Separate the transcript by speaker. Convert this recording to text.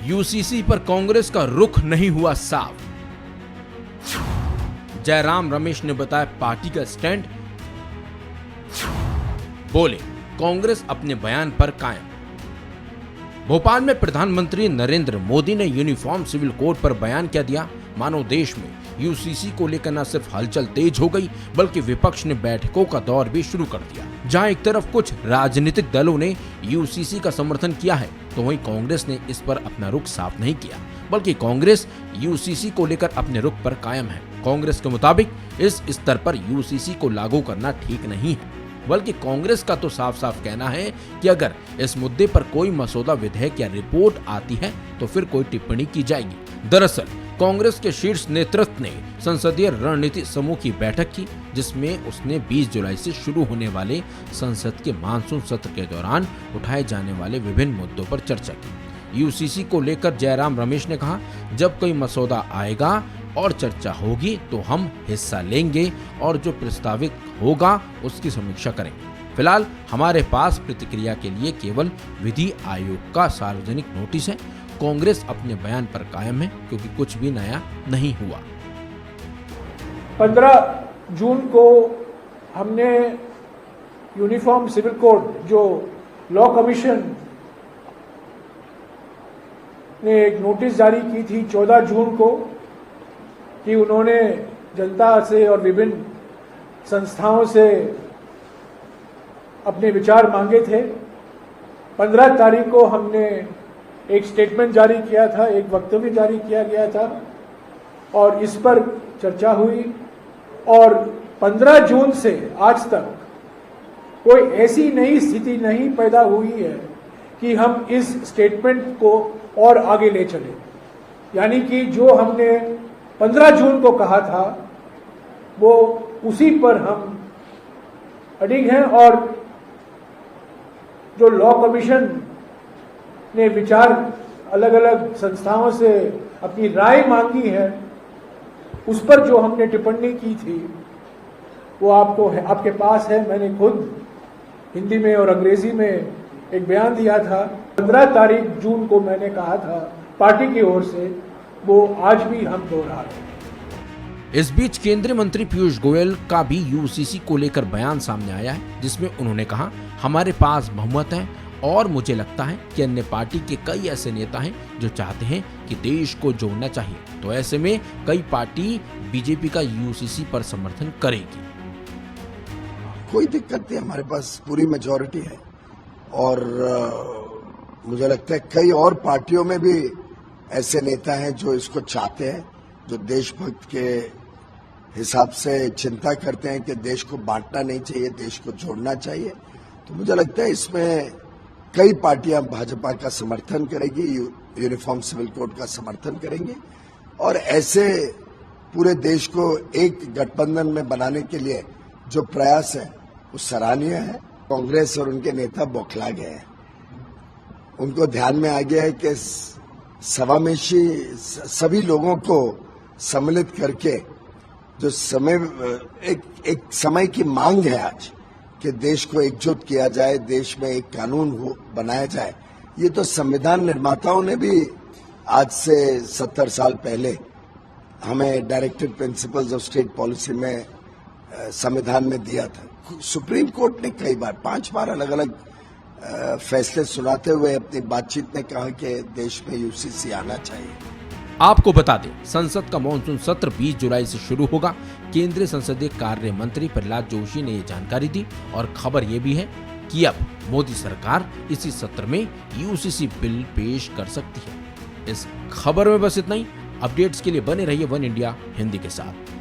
Speaker 1: UCC पर कांग्रेस का रुख नहीं हुआ साफ। जयराम रमेश ने बताया पार्टी का स्टैंड, बोले कांग्रेस अपने बयान पर कायम। भोपाल में प्रधानमंत्री नरेंद्र मोदी ने यूनिफॉर्म सिविल कोड पर बयान क्या दिया। मानो देश में यूसीसी को लेकर न सिर्फ हलचल तेज हो गई बल्कि विपक्ष ने बैठकों का दौर भी शुरू कर दिया। जहां एक तरफ कुछ राजनीतिक दलों ने यूसीसी का समर्थन किया है तो वहीं कांग्रेस ने इस पर अपना रुख साफ नहीं किया, बल्कि कांग्रेस यूसीसी को लेकर अपने रुख पर कायम है। कांग्रेस के मुताबिक इस स्तर पर यूसीसी को लागू करना ठीक नहीं है, बल्कि कांग्रेस का तो साफ साफ कहना है कि अगर इस मुद्दे पर कोई मसौदा विधेयक या रिपोर्ट आती है तो फिर कोई टिप्पणी की जाएगी। दरअसल कांग्रेस के शीर्ष नेतृत्व ने संसदीय रणनीति समूह की बैठक की, जिसमें उसने 20 जुलाई से शुरू होने वाले संसद के मानसून सत्र के दौरान उठाए जाने वाले विभिन्न मुद्दों पर चर्चा की। यूसीसी को लेकर जयराम रमेश ने कहा, जब कोई मसौदा आएगा और चर्चा होगी तो हम हिस्सा लेंगे और जो प्रस्तावित होगा उसकी समीक्षा करेंगे। फिलहाल हमारे पास प्रतिक्रिया के लिए केवल विधि आयोग का सार्वजनिक नोटिस है। कांग्रेस अपने बयान पर कायम है क्योंकि कुछ भी नया नहीं हुआ।
Speaker 2: 15 जून को हमने यूनिफॉर्म सिविल कोड जो लॉ कमीशन ने एक नोटिस जारी की थी 14 जून को कि उन्होंने जनता से और विभिन्न संस्थाओं से अपने विचार मांगे थे। 15 तारीख को हमने एक स्टेटमेंट जारी किया था, एक वक्तव्य जारी किया गया था और इस पर चर्चा हुई और 15 जून से आज तक कोई ऐसी नई स्थिति नहीं पैदा हुई है कि हम इस स्टेटमेंट को और आगे ले चले। यानी कि जो हमने 15 जून को कहा था वो उसी पर हम अडिग हैं और जो लॉ कमीशन ने विचार अलग अलग संस्थाओं से अपनी राय मांगी है उस पर जो हमने टिप्पणी की थी वो आपके पास है। मैंने खुद हिंदी में और अंग्रेजी में एक बयान दिया था। 15 तारीख जून को मैंने कहा था पार्टी की ओर से, वो आज भी हम दोहरा रहे हैं।
Speaker 1: इस बीच केंद्रीय मंत्री पीयूष गोयल का भी यूसीसी को लेकर बयान सामने आया है, जिसमें उन्होंने कहा, हमारे पास बहुमत है और मुझे लगता है कि अन्य पार्टी के कई ऐसे नेता हैं जो चाहते हैं कि देश को जोड़ना चाहिए, तो ऐसे में कई पार्टी बीजेपी का यूसीसी पर समर्थन करेगी।
Speaker 3: कोई दिक्कत नहीं, हमारे पास पूरी मेजॉरिटी है और मुझे लगता है कई और पार्टियों में भी ऐसे नेता हैं जो इसको चाहते हैं, जो देशभक्त के हिसाब से चिंता करते हैं कि देश को बांटना नहीं चाहिए, देश को जोड़ना चाहिए। तो मुझे लगता है इसमें कई पार्टियां भाजपा का समर्थन करेगी, यूनिफॉर्म सिविल कोड का समर्थन करेंगी और ऐसे पूरे देश को एक गठबंधन में बनाने के लिए जो प्रयास है वो सराहनीय है। कांग्रेस और उनके नेता बौखला गए हैं, उनको ध्यान में आ गया है कि समावेशी सभी लोगों को सम्मिलित करके जो एक समय की मांग है आज कि देश को एकजुट किया जाए, देश में एक कानून बनाया जाए। ये तो संविधान निर्माताओं ने भी आज से 70 साल पहले हमें directed principles of state policy में संविधान में दिया था। सुप्रीम कोर्ट ने कई बार 5 बार अलग अलग फैसले सुनाते हुए अपनी बातचीत में कहा कि देश में यूसीसी आना चाहिए।
Speaker 1: आपको बता दें, संसद का मानसून सत्र 20 जुलाई से शुरू होगा। केंद्रीय संसदीय कार्य मंत्री प्रहलाद जोशी ने ये जानकारी दी और खबर ये भी है कि अब मोदी सरकार इसी सत्र में यूसीसी बिल पेश कर सकती है। इस खबर में बस इतना ही। अपडेट्स के लिए बने रहिए वन इंडिया हिंदी के साथ।